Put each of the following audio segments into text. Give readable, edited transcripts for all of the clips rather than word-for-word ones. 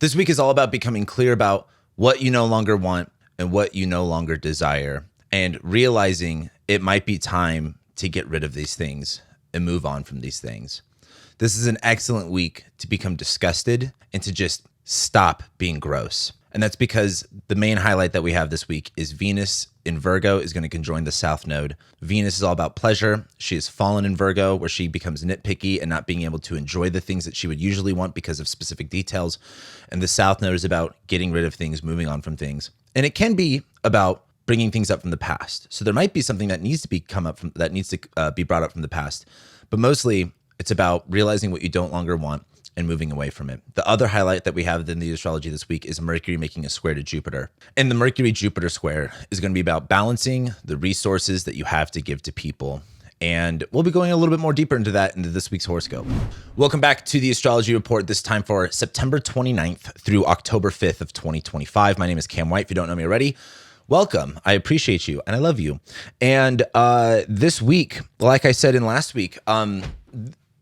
This week is all about becoming clear about what you no longer want and what you no longer desire, and realizing it might be time to get rid of these things and move on from these things. This is an excellent week to become disgusted and to just stop being gross. And that's because the main highlight that we have this week is Venus in Virgo is going to conjoin the South Node. Venus is all about pleasure. She has fallen in Virgo, where she becomes nitpicky and not being able to enjoy the things that she would usually want because of specific details. And the South Node is about getting rid of things, moving on from things. And it can be about bringing things up from the past. So there might be something that needs to be brought up from the past. But mostly it's about realizing what you don't longer want and moving away from it. The other highlight that we have in the astrology this week is Mercury making a square to Jupiter. And the Mercury-Jupiter square is going to be about balancing the resources that you have to give to people. And we'll be going a little bit more deeper into that into this week's horoscope. Welcome back to the Astrology Report, this time for September 29th through October 5th of 2025. My name is Cam White. If you don't know me already, welcome. I appreciate you and I love you. And this week, like I said in last week,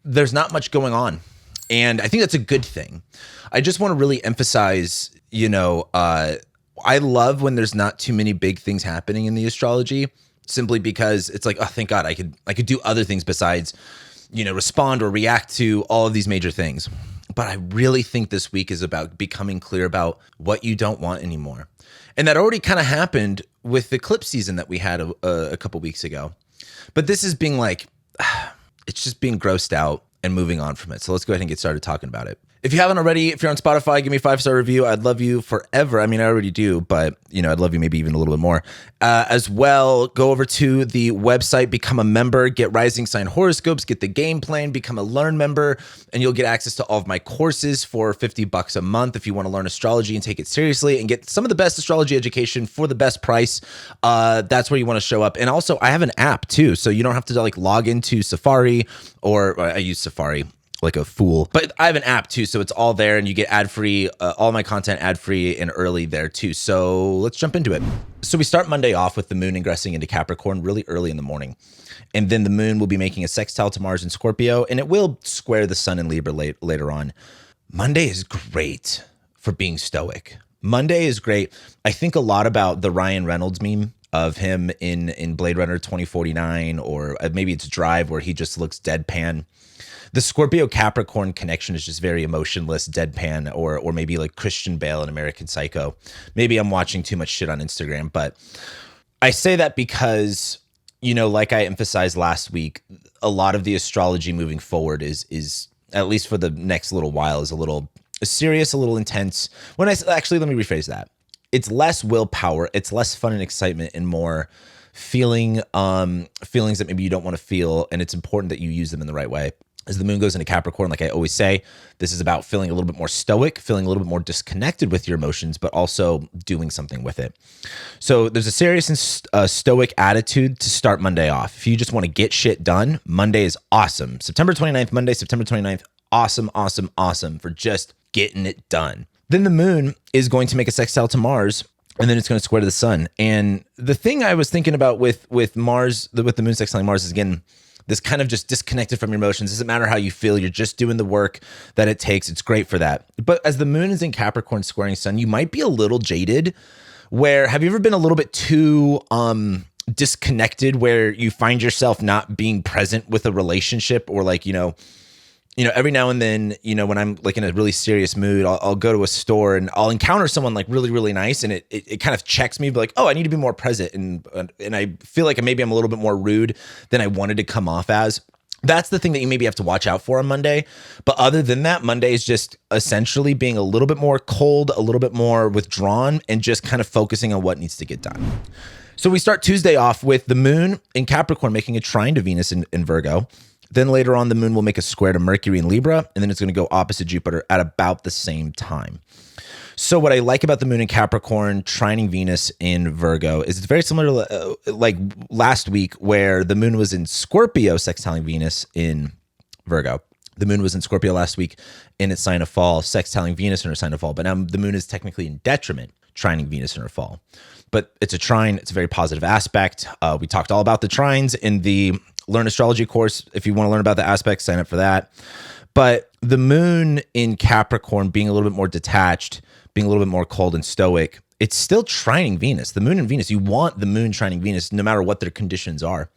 there's not much going on. And I think that's a good thing. I just want to really emphasize, I love when there's not too many big things happening in the astrology, simply because it's like, oh, thank God I could do other things besides, respond or react to all of these major things. But I really think this week is about becoming clear about what you don't want anymore. And that already kind of happened with the eclipse season that we had a couple weeks ago. But this is being like, it's just being grossed out and moving on from it. So let's go ahead and get started talking about it. If you haven't already, if you're on Spotify, give me a 5-star review. I'd love you forever. I mean, I already do, but I'd love you maybe even a little bit more. As well, go over to the website, become a member, get rising sign horoscopes, get the game plan, become a learn member, and you'll get access to all of my courses for $50 a month if you want to learn astrology and take it seriously and get some of the best astrology education for the best price. That's where you want to show up. And also, I have an app too, so you don't have to log into Safari, or I use Safari like a fool, but I have an app too, so it's all there, and you get ad-free, all my content ad-free and early there too. So let's jump into it. So we start Monday off with the moon ingressing into Capricorn really early in the morning, and then the moon will be making a sextile to Mars in Scorpio, and it will square the sun in Libra later on. Monday is great for being stoic. Monday is great. I think a lot about the Ryan Reynolds meme of him in Blade Runner 2049, or maybe it's Drive, where he just looks deadpan. The Scorpio-Capricorn connection is just very emotionless, deadpan, or maybe like Christian Bale in American Psycho. Maybe I'm watching too much shit on Instagram, but I say that because, like I emphasized last week, a lot of the astrology moving forward is at least for the next little while, is a little serious, a little intense. Let me rephrase that. It's less willpower, it's less fun and excitement, and more feelings that maybe you don't want to feel, and it's important that you use them in the right way. As the moon goes into Capricorn, like I always say, this is about feeling a little bit more stoic, feeling a little bit more disconnected with your emotions, but also doing something with it. So there's a serious and stoic attitude to start Monday off. If you just want to get shit done, Monday is awesome. September 29th, awesome, awesome, awesome for just getting it done. Then the moon is going to make a sextile to Mars, and then it's going to square to the sun. And the thing I was thinking about with Mars, with the moon sextiling Mars, is again, this kind of just disconnected from your emotions. It doesn't matter how you feel. You're just doing the work that it takes. It's great for that. But as the moon is in Capricorn squaring sun, you might be a little jaded. Have you ever been a little bit too disconnected, where you find yourself not being present with a relationship, or every now and then, when I'm like in a really serious mood, I'll go to a store and I'll encounter someone like really, really nice. And it kind of checks me, like, oh, I need to be more present. And I feel like maybe I'm a little bit more rude than I wanted to come off as. That's the thing that you maybe have to watch out for on Monday. But other than that, Monday is just essentially being a little bit more cold, a little bit more withdrawn, and just kind of focusing on what needs to get done. So we start Tuesday off with the moon in Capricorn making a trine to Venus in Virgo. Then later on, the moon will make a square to Mercury in Libra, and then it's going to go opposite Jupiter at about the same time. So what I like about the moon in Capricorn trining Venus in Virgo is it's very similar to like last week, where the moon was in Scorpio sextiling Venus in Virgo. The moon was in Scorpio last week in its sign of fall, sextiling Venus in her sign of fall. But now the moon is technically in detriment, trining Venus in her fall. But it's a trine. It's a very positive aspect. We talked all about the trines in the Learn Astrology course. If you want to learn about the aspects, sign up for that. But the moon in Capricorn being a little bit more detached, being a little bit more cold and stoic, it's still trining Venus. The moon and Venus, you want the moon trining Venus no matter what their conditions are.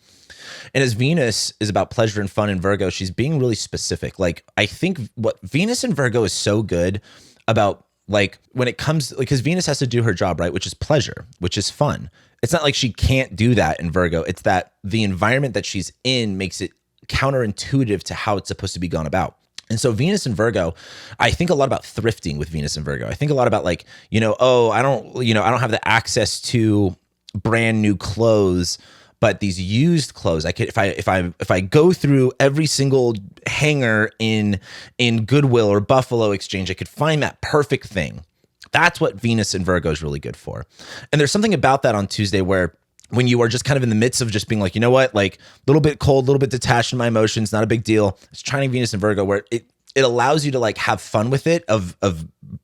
And as Venus is about pleasure and fun in Virgo, she's being really specific. Like, I think what Venus in Virgo is so good about, like, when it comes, like, because Venus has to do her job, right? Which is pleasure, which is fun. It's not like she can't do that in Virgo. It's that the environment that she's in makes it counterintuitive to how it's supposed to be gone about. And so Venus in Virgo, I think a lot about thrifting with Venus in Virgo. I think a lot about, like, I don't have the access to brand new clothes, but these used clothes, I could, if I go through every single hanger in Goodwill or Buffalo Exchange, I could find that perfect thing. That's what Venus in Virgo is really good for. And there's something about that on Tuesday where when you are just kind of in the midst of just being like, you know what, like, a little bit cold, a little bit detached in my emotions, not a big deal. It's trining Venus in Virgo where it allows you to, like, have fun with it, of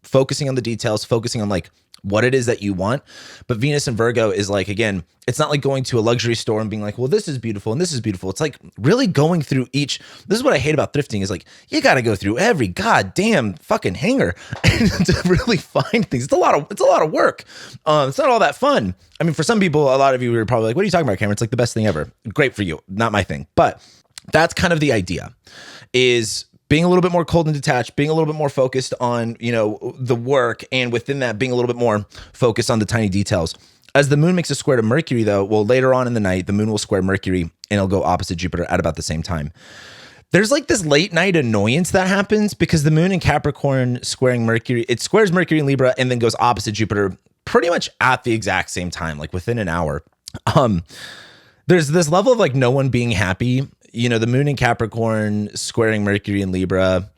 focusing on the details, focusing on, like, what it is that you want. But Venus in Virgo is, like, again, it's not like going to a luxury store and being like, well, this is beautiful and this is beautiful. It's like really going through each. This is what I hate about thrifting, is like, you got to go through every goddamn fucking hanger to really find things. It's a lot of work. It's not all that fun. I mean, for some people, a lot of you are probably like, what are you talking about, Cameron? It's like the best thing ever. Great for you. Not my thing. But that's kind of the idea, is being a little bit more cold and detached, being a little bit more focused on, the work, and within that being a little bit more focused on the tiny details. As the moon makes a square to Mercury, though, well, later on in the night, the moon will square Mercury and it'll go opposite Jupiter at about the same time. There's, like, this late night annoyance that happens because the moon in Capricorn squaring Mercury, it squares Mercury in Libra and then goes opposite Jupiter pretty much at the exact same time, like within an hour. There's this level of, like, no one being happy. The moon in Capricorn squaring Mercury in Libra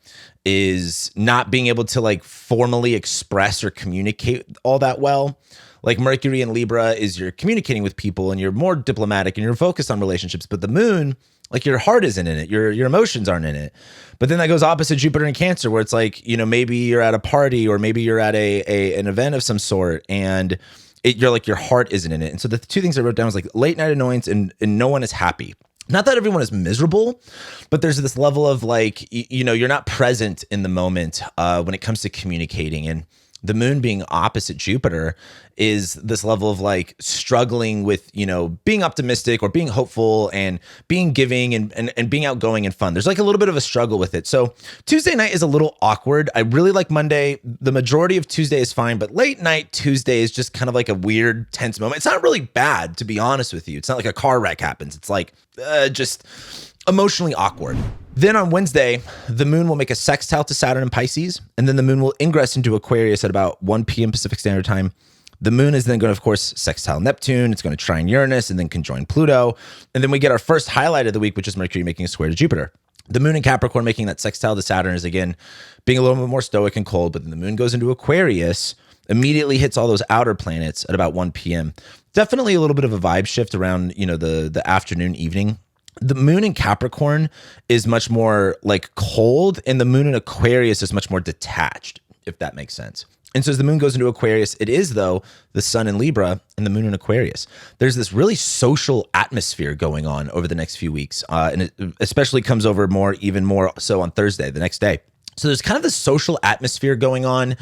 is not being able to, like, formally express or communicate all that well. Like, Mercury in Libra is you're communicating with people and you're more diplomatic and you're focused on relationships. But the moon, like, your heart isn't in it. Your emotions aren't in it. But then that goes opposite Jupiter in Cancer, where it's like, maybe you're at a party or maybe you're at an event of some sort, and you're like, your heart isn't in it. And so the two things I wrote down was, like, late night annoyance and no one is happy. Not that everyone is miserable, but there's this level of, like, you're not present in the moment when it comes to communicating. And the moon being opposite Jupiter is this level of, like, struggling with, being optimistic or being hopeful and being giving and being outgoing and fun. There's, like, a little bit of a struggle with it. So Tuesday night is a little awkward. I really like Monday. The majority of Tuesday is fine, but late night Tuesday is just kind of like a weird, tense moment. It's not really bad, to be honest with you. It's not like a car wreck happens. It's like just emotionally awkward. Then on Wednesday, the moon will make a sextile to Saturn in Pisces, and then the moon will ingress into Aquarius at about 1 p.m. Pacific Standard Time. The moon is then going to, of course, sextile Neptune. It's going to trine Uranus and then conjoin Pluto. And then we get our first highlight of the week, which is Mercury making a square to Jupiter. The moon in Capricorn making that sextile to Saturn is, again, being a little bit more stoic and cold, but then the moon goes into Aquarius, immediately hits all those outer planets at about 1 p.m. Definitely a little bit of a vibe shift around, the afternoon, evening. The moon in Capricorn is much more, like, cold, and the moon in Aquarius is much more detached, if that makes sense. And so as the moon goes into Aquarius, it is, though, the sun in Libra and the moon in Aquarius. There's this really social atmosphere going on over the next few weeks. And it especially comes over even more so on Thursday, the next day. So there's kind of this social atmosphere going on.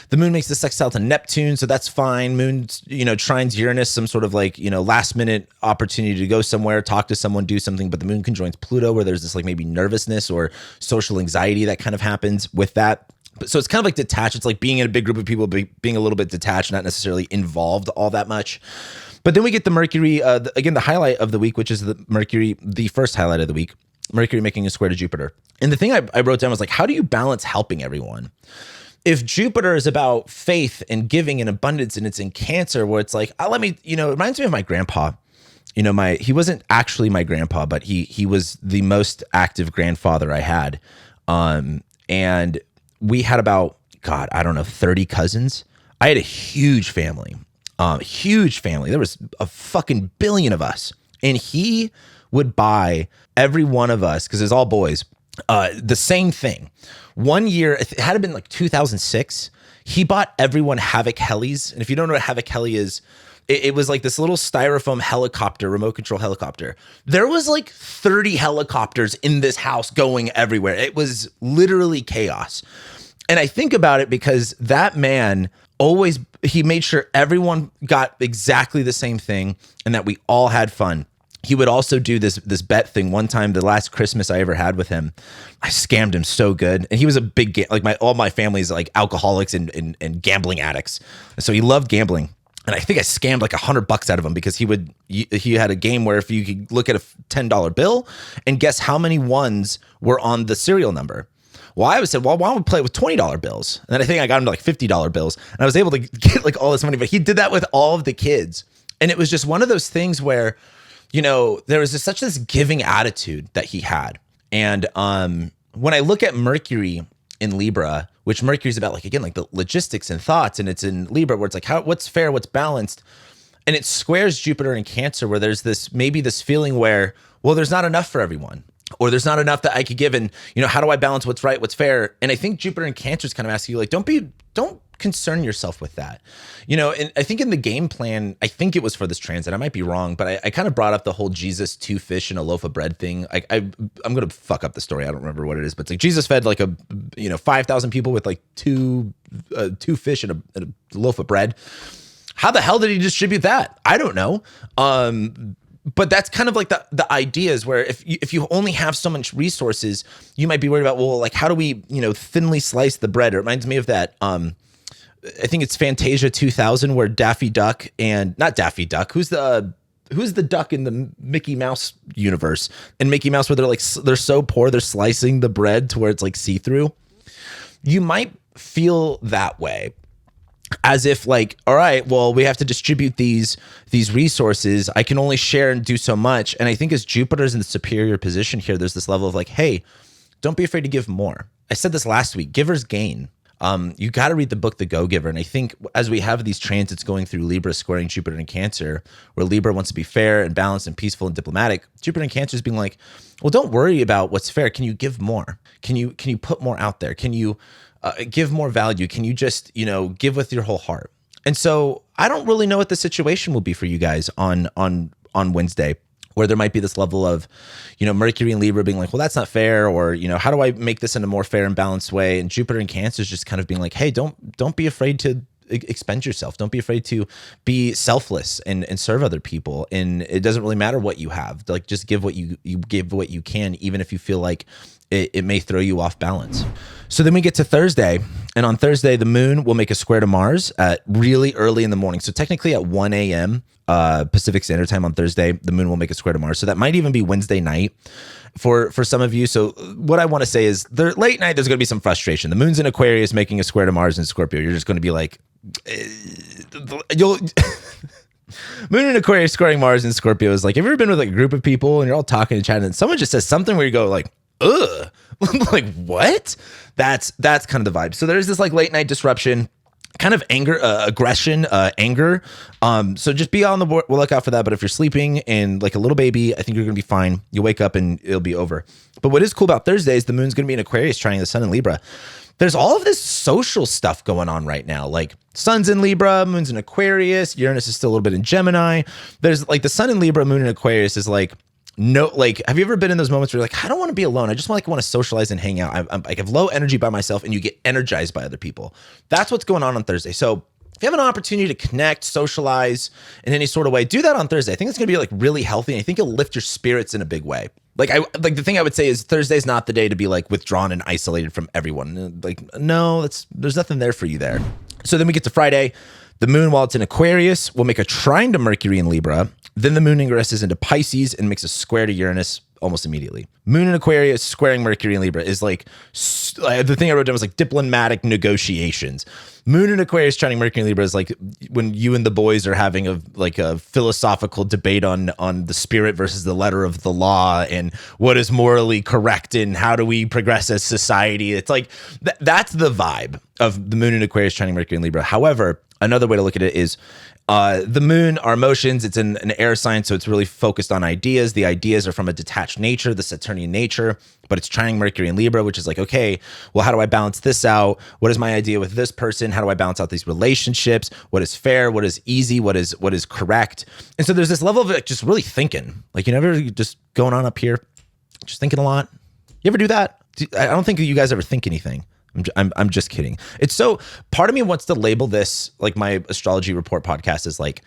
The moon makes the sextile to Neptune, so that's fine. Moon, trines Uranus, some sort of, like, last minute opportunity to go somewhere, talk to someone, do something. But the moon conjoins Pluto, where there's this, like, maybe nervousness or social anxiety that kind of happens with that. So it's kind of like detached. It's like being in a big group of people, being a little bit detached, not necessarily involved all that much. But then we get the Mercury, again, the highlight of the week, which is the Mercury, the first highlight of the week, Mercury making a square to Jupiter. And the thing I wrote down was, like, how do you balance helping everyone? If Jupiter is about faith and giving and abundance, and it's in Cancer, where it's like, it reminds me of my grandpa. He wasn't actually my grandpa, but he was the most active grandfather I had. And we had about, 30 cousins. I had a huge family. There was a fucking billion of us. And he would buy every one of us, because it's all boys, the same thing. One year, it had been like 2006, he bought everyone Havoc Helis. And if you don't know what Havoc Heli is, It was like this little styrofoam helicopter, remote control helicopter. There was like 30 helicopters in this house going everywhere. It was literally chaos. And I think about it because that man he made sure everyone got exactly the same thing and that we all had fun. He would also do this bet thing. One time, the last Christmas I ever had with him, I scammed him so good. And he was a big, all my family's like alcoholics and gambling addicts. So he loved gambling. And I think I scammed like $100 out of him because he had a game where if you could look at a $10 bill and guess how many ones were on the serial number. Well, I said, well, why don't we play with $20 bills? And then I think I got him to like $50 bills. And I was able to get like all this money. But he did that with all of the kids. And it was just one of those things where, there was such this giving attitude that he had. And when I look at Mercury in Libra, which Mercury is about, like, again, like the logistics and thoughts, and it's in Libra where it's like, what's fair, what's balanced, and it squares Jupiter in Cancer where there's maybe this feeling where, well, there's not enough for everyone, or there's not enough that I could give, and how do I balance what's right, what's fair? And I think Jupiter in Cancer is kind of asking you, like, don't concern yourself with that. And I think in the game plan, I think it was for this transit, I might be wrong, but I kind of brought up the whole Jesus, 2 fish and a loaf of bread thing. I'm going to fuck up the story. I don't remember what it is, but it's like Jesus fed like 5,000 people with like two fish and a loaf of bread. How the hell did he distribute that? I don't know. But that's kind of like the idea is where if you only have so much resources, you might be worried about, well, like, how do we, thinly slice the bread? It reminds me of that, I think it's Fantasia 2000 where Daffy Duck and not Daffy Duck. Who's the duck in the Mickey Mouse universe? And Mickey Mouse, where they're so poor, they're slicing the bread to where it's like see-through. You might feel that way, as if like, all right, well, we have to distribute these resources. I can only share and do so much. And I think as Jupiter's in the superior position here, there's this level of like, hey, don't be afraid to give more. I said this last week, givers gain. You got to read the book, The Go-Giver. And I think as we have these transits going through Libra squaring Jupiter and Cancer, where Libra wants to be fair and balanced and peaceful and diplomatic, Jupiter and Cancer is being like, well, don't worry about what's fair. Can you give more? Can you put more out there? Can you give more value? Can you just, give with your whole heart? And so I don't really know what the situation will be for you guys on Wednesday, where there might be this level of, Mercury and Libra being like, well, that's not fair. Or, how do I make this in a more fair and balanced way? And Jupiter and Cancer is just kind of being like, hey, don't be afraid to expend yourself. Don't be afraid to be selfless and serve other people. And it doesn't really matter what you have. Like, just give what you give what you can, even if you feel like it may throw you off balance. So then we get to Thursday, and on Thursday, the moon will make a square to Mars at really early in the morning. So technically at 1 a.m. Pacific Standard Time on Thursday, the moon will make a square to Mars. So that might even be Wednesday night for some of you. So what I want to say is late night, there's going to be some frustration. The moon's in Aquarius making a square to Mars in Scorpio. You're just going to be like, Moon in Aquarius squaring Mars in Scorpio is like, have you ever been with like a group of people and you're all talking and chatting and someone just says something where you go like, ugh, like what? That's kind of the vibe. So there's this like late night disruption, kind of anger, aggression, anger. So just be on the lookout for that. But if you're sleeping and like a little baby, I think you're going to be fine. You wake up and it'll be over. But what is cool about Thursday is the moon's going to be in Aquarius trining the sun in Libra. There's all of this social stuff going on right now. Like sun's in Libra, moon's in Aquarius, Uranus is still a little bit in Gemini. There's like the sun in Libra, moon in Aquarius is like, no, like, have you ever been in those moments where you're like, I don't want to be alone. I just want to socialize and hang out. I have low energy by myself, and you get energized by other people. That's what's going on Thursday. So if you have an opportunity to connect, socialize in any sort of way, do that on Thursday. I think it's going to be like really healthy. And I think it'll lift your spirits in a big way. Like the thing I would say is Thursday's not the day to be like withdrawn and isolated from everyone. Like, no, there's nothing there for you there. So then we get to Friday. The moon, while it's in Aquarius, will make a trine to Mercury in Libra. Then the moon ingresses into Pisces and makes a square to Uranus almost immediately. Moon in Aquarius squaring Mercury in Libra is like, the thing I wrote down was like diplomatic negotiations. Moon in Aquarius trining Mercury in Libra is like when you and the boys are having a philosophical debate on the spirit versus the letter of the law and what is morally correct and how do we progress as society. It's like, that's the vibe of the moon in Aquarius trining Mercury in Libra. However, Another way to look at it is the moon, our emotions, it's in an air sign, so it's really focused on ideas. The ideas are from a detached nature, the Saturnian nature, but it's trining Mercury in Libra, which is like, okay, well, how do I balance this out? What is my idea with this person? How do I balance out these relationships? What is fair? What is easy? What is correct? And so there's this level of like, just really thinking. Like, you never just going on up here, just thinking a lot. You ever do that? I don't think you guys ever think anything. I'm just kidding. It's so, part of me wants to label this, like my astrology report podcast is like,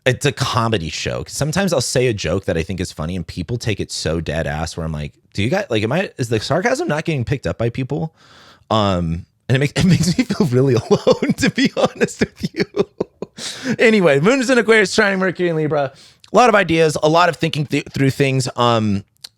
it's a comedy show. Sometimes I'll say a joke that I think is funny and people take it so dead ass where I'm like, do you guys, like, is the sarcasm not getting picked up by people? And it makes me feel really alone, to be honest with you. Anyway, moon is in Aquarius, trining Mercury in Libra. A lot of ideas, a lot of thinking through things,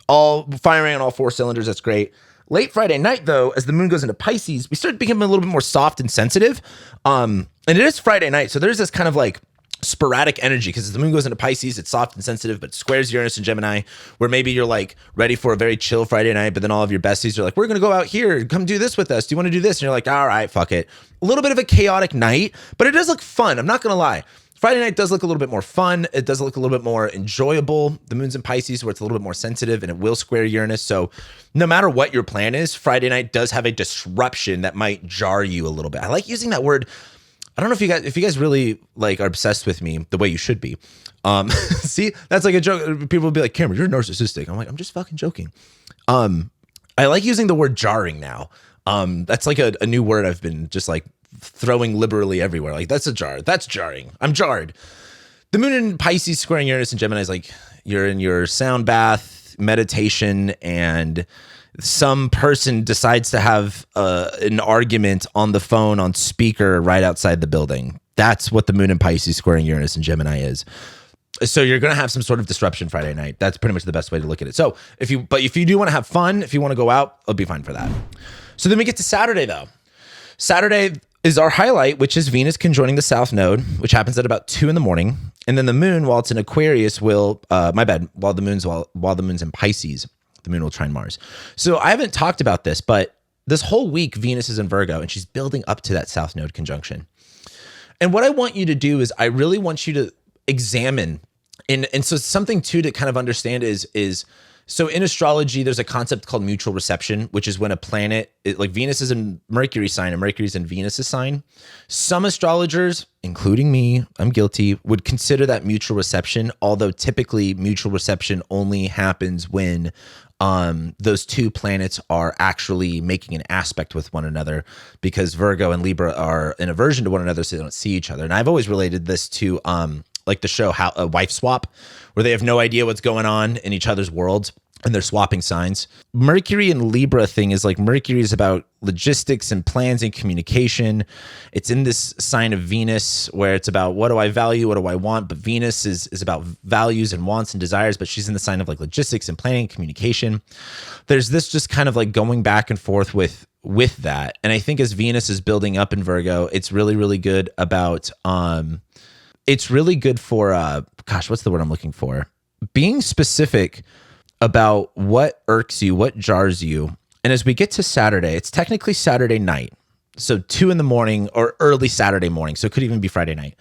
all firing on all four cylinders. That's great. Late Friday night, though, as the moon goes into Pisces, we start becoming a little bit more soft and sensitive. And it is Friday night, so there's this kind of like sporadic energy because as the moon goes into Pisces, it's soft and sensitive, but squares Uranus and Gemini, where maybe you're like ready for a very chill Friday night, but then all of your besties are like, we're going to go out here, come do this with us. Do you want to do this? And you're like, all right, fuck it. A little bit of a chaotic night, but it does look fun. I'm not going to lie. Friday night does look a little bit more fun. It does look a little bit more enjoyable. The moon's in Pisces where it's a little bit more sensitive and it will square Uranus. So no matter what your plan is, Friday night does have a disruption that might jar you a little bit. I like using that word. I don't know if you guys really like are obsessed with me the way you should be. See, that's like a joke. People will be like, Cameron, you're narcissistic. I'm like, I'm just fucking joking. I like using the word jarring now. That's like a new word I've been just like throwing liberally everywhere. Like that's jarring. I'm jarred. The moon in Pisces squaring Uranus and Gemini is like you're in your sound bath, meditation, and some person decides to have an argument on the phone on speaker right outside the building. That's what the moon in Pisces squaring Uranus and Gemini is. So you're going to have some sort of disruption Friday night. That's pretty much the best way to look at it. So if you do want to have fun, if you want to go out, it'll be fine for that. So then we get to Saturday though. Saturday is our highlight, which is Venus conjoining the South Node, which happens at about 2 a.m. And then the moon, while it's in Aquarius, while the moon's in Pisces, the moon will trine Mars. So I haven't talked about this, but this whole week, Venus is in Virgo, and she's building up to that South Node conjunction. And what I want you to do is I really want you to examine, and so something too to kind of understand is so in astrology, there's a concept called mutual reception, which is when a planet, like Venus is in Mercury's sign and Mercury's in Venus's sign. Some astrologers, including me, I'm guilty, would consider that mutual reception, although typically mutual reception only happens when those two planets are actually making an aspect with one another, because Virgo and Libra are in aversion to one another, so they don't see each other. And I've always related this to like the show How a Wife Swap, where they have no idea what's going on in each other's worlds and they're swapping signs. Mercury and Libra thing is like Mercury is about logistics and plans and communication. It's in this sign of Venus where it's about what do I value, what do I want, but Venus is about values and wants and desires, but she's in the sign of like logistics and planning and communication. There's this just kind of like going back and forth with that. And I think as Venus is building up in Virgo, it's really, really good about it's really good for what's the word I'm looking for? Being specific about what irks you, what jars you. And as we get to Saturday, it's technically Saturday night. So 2 a.m. or early Saturday morning. So it could even be Friday night.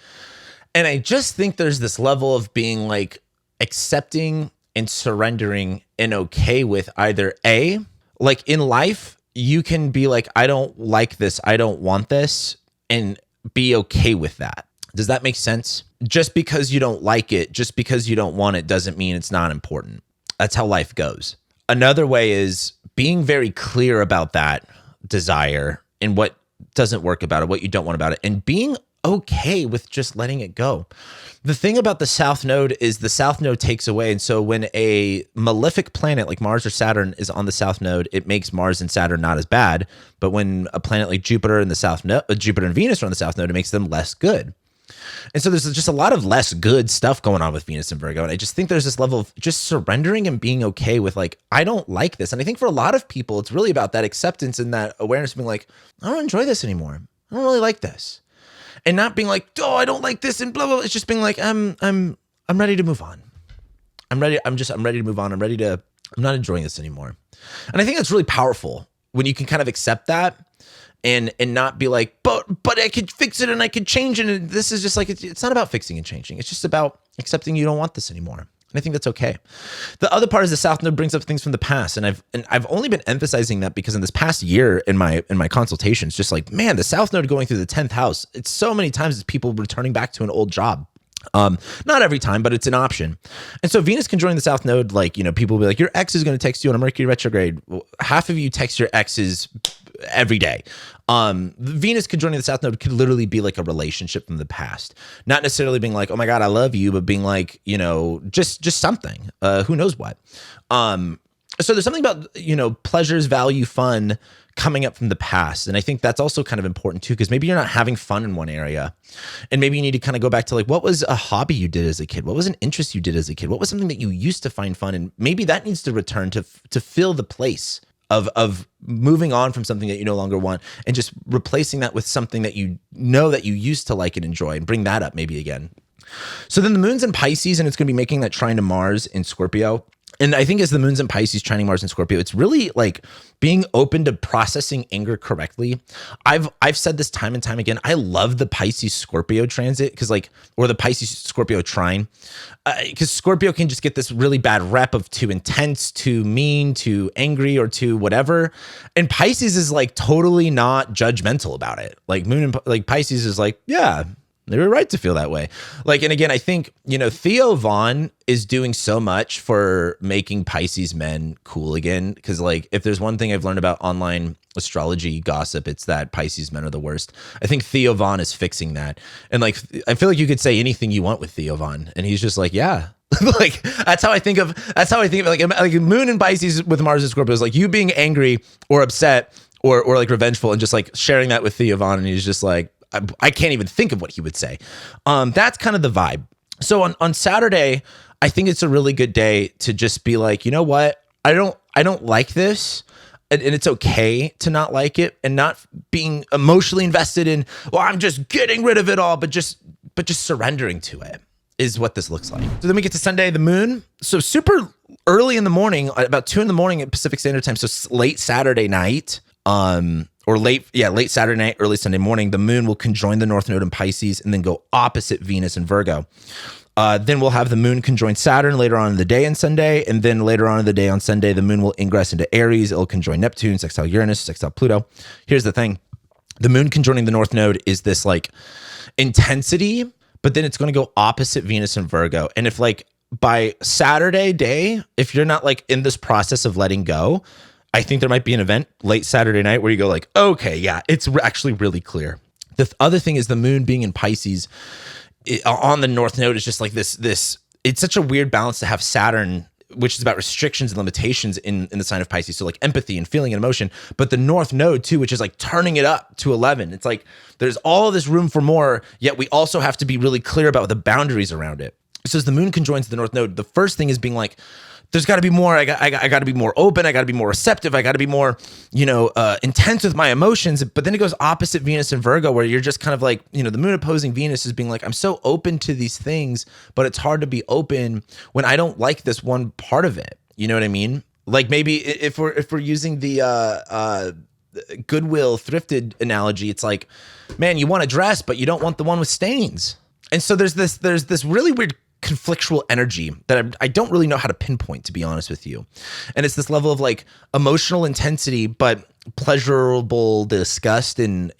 And I just think there's this level of being like accepting and surrendering and okay with either A, like in life, you can be like, I don't like this, I don't want this, and be okay with that. Does that make sense? Just because you don't like it, just because you don't want it, doesn't mean it's not important. That's how life goes. Another way is being very clear about that desire and what doesn't work about it, what you don't want about it, and being okay with just letting it go. The thing about the South Node is the South Node takes away. And so when a malefic planet like Mars or Saturn is on the South Node, it makes Mars and Saturn not as bad. But when a planet like Jupiter and Jupiter and Venus are on the South Node, it makes them less good. And so there's just a lot of less good stuff going on with Venus and Virgo. And I just think there's this level of just surrendering and being okay with like, I don't like this. And I think for a lot of people, it's really about that acceptance and that awareness of being like, I don't enjoy this anymore. I don't really like this. And not being like, oh, I don't like this and blah, blah, blah. It's just being like, I'm ready to move on. I'm ready to move on. I'm not enjoying this anymore. And I think that's really powerful when you can kind of accept that and not be like, but I could fix it and I could change it. And this is just like, it's not about fixing and changing. It's just about accepting you don't want this anymore. And I think that's okay. The other part is the South Node brings up things from the past. And I've only been emphasizing that because in this past year in my consultations, just like, man, the South Node going through the 10th house, it's so many times it's people returning back to an old job. Not every time, but it's an option. And so Venus can join the South Node. Like, people will be like, your ex is going to text you on a Mercury retrograde. Well, half of you text your exes every day. Venus could join the South Node could literally be like a relationship from the past, not necessarily being like, oh my God, I love you, but being like, just something, who knows what. So there's something about, pleasures, value, fun coming up from the past. And I think that's also kind of important too, because maybe you're not having fun in one area and maybe you need to kind of go back to like, what was a hobby you did as a kid? What was an interest you did as a kid? What was something that you used to find fun? And maybe that needs to return to fill the place of moving on from something that you no longer want and just replacing that with something that you know that you used to like and enjoy, and bring that up maybe again. So then the moon's in Pisces and it's going to be making that trine to Mars in Scorpio. And I think as the moon's in Pisces, trining Mars in Scorpio, it's really like being open to processing anger correctly. I've said this time and time again. I love the Pisces Scorpio transit or the Pisces Scorpio trine, because Scorpio can just get this really bad rep of too intense, too mean, too angry, or too whatever. And Pisces is like totally not judgmental about it. Like Pisces is like, yeah, they were right to feel that way. And again, I think, Theo Vaughn is doing so much for making Pisces men cool again. Because if there's one thing I've learned about online astrology gossip, it's that Pisces men are the worst. I think Theo Vaughn is fixing that. And I feel like you could say anything you want with Theo Vaughn. And he's just like, yeah. That's how I think of it. Like moon and Pisces with Mars and Scorpio is like you being angry or upset or like revengeful and just like sharing that with Theo Vaughn. And he's just like, I can't even think of what he would say. That's kind of the vibe. So on Saturday, I think it's a really good day to just be like, you know what? I don't like this. And it's okay to not like it and not being emotionally invested in, well, I'm just getting rid of it all, but just surrendering to it is what this looks like. So then we get to Sunday, the moon. So super early in the morning, about 2 a.m. at Pacific Standard Time. So late Saturday night, late Saturday night, early Sunday morning, the moon will conjoin the North Node in Pisces and then go opposite Venus in Virgo. Then we'll have the moon conjoin Saturn later on in the day on Sunday. And then later on in the day on Sunday, the moon will ingress into Aries. It'll conjoin Neptune, sextile Uranus, sextile Pluto. Here's the thing. The moon conjoining the North Node is this like intensity, but then it's going to go opposite Venus in Virgo. And if by Saturday day, if you're not in this process of letting go, I think there might be an event late Saturday night where you go okay, yeah, it's actually really clear. The other thing is the moon being in Pisces on the North Node is just this. It's such a weird balance to have Saturn, which is about restrictions and limitations in the sign of Pisces. So empathy and feeling and emotion, but the North Node too, which is turning it up to 11. It's there's all this room for more, yet we also have to be really clear about the boundaries around it. So as the moon conjoins the North Node, the first thing is being there's got to be more. I got to be more open. I got to be more receptive. I got to be more, intense with my emotions. But then it goes opposite Venus and Virgo, where you're just kind of the moon opposing Venus is being I'm so open to these things, but it's hard to be open when I don't like this one part of it. You know what I mean? Maybe if we're using the Goodwill thrifted analogy, it's man, you want a dress, but you don't want the one with stains. And so there's this really weird conflictual energy that I don't really know how to pinpoint, to be honest with you. And it's this level of emotional intensity, but pleasurable disgust in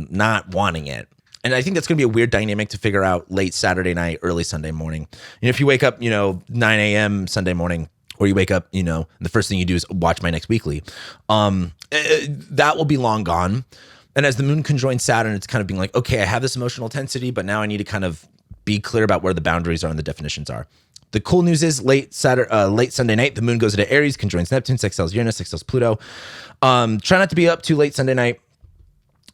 not wanting it. And I think that's going to be a weird dynamic to figure out late Saturday night, early Sunday morning. If you wake up, 9 a.m. Sunday morning, or you wake up, the first thing you do is watch my next weekly, that will be long gone. And as the moon conjoins Saturn, it's kind of being okay, I have this emotional intensity, but now I need to kind of be clear about where the boundaries are and the definitions are. The cool news is late Sunday night, the moon goes into Aries, conjoins Neptune, sextiles Uranus, sextiles Pluto. Try not to be up too late Sunday night.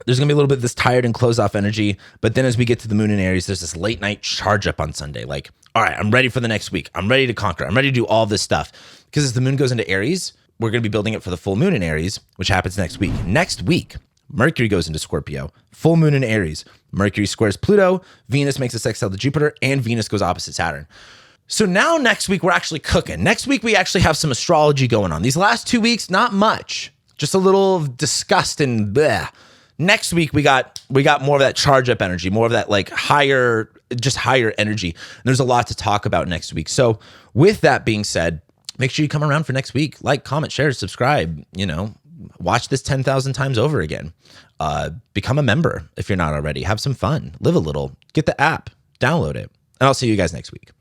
There's going to be a little bit of this tired and close off energy. But then as we get to the moon in Aries, there's this late night charge up on Sunday. All right, I'm ready for the next week. I'm ready to conquer. I'm ready to do all this stuff. Because as the moon goes into Aries, we're going to be building it for the full moon in Aries, which happens next week. Next week, Mercury goes into Scorpio, full moon in Aries. Mercury squares Pluto, Venus makes a sextile to Jupiter, and Venus goes opposite Saturn. So now next week, we're actually cooking. Next week, we actually have some astrology going on. These last 2 weeks, not much. Just a little disgust and bleh. next week we got more of that charge up energy, more of that like higher energy. And there's a lot to talk about next week. So with that being said, make sure you come around for next week. Like, comment, share, subscribe, watch this 10,000 times over again. Become a member if you're not already. Have some fun. Live a little. Get the app. Download it. And I'll see you guys next week.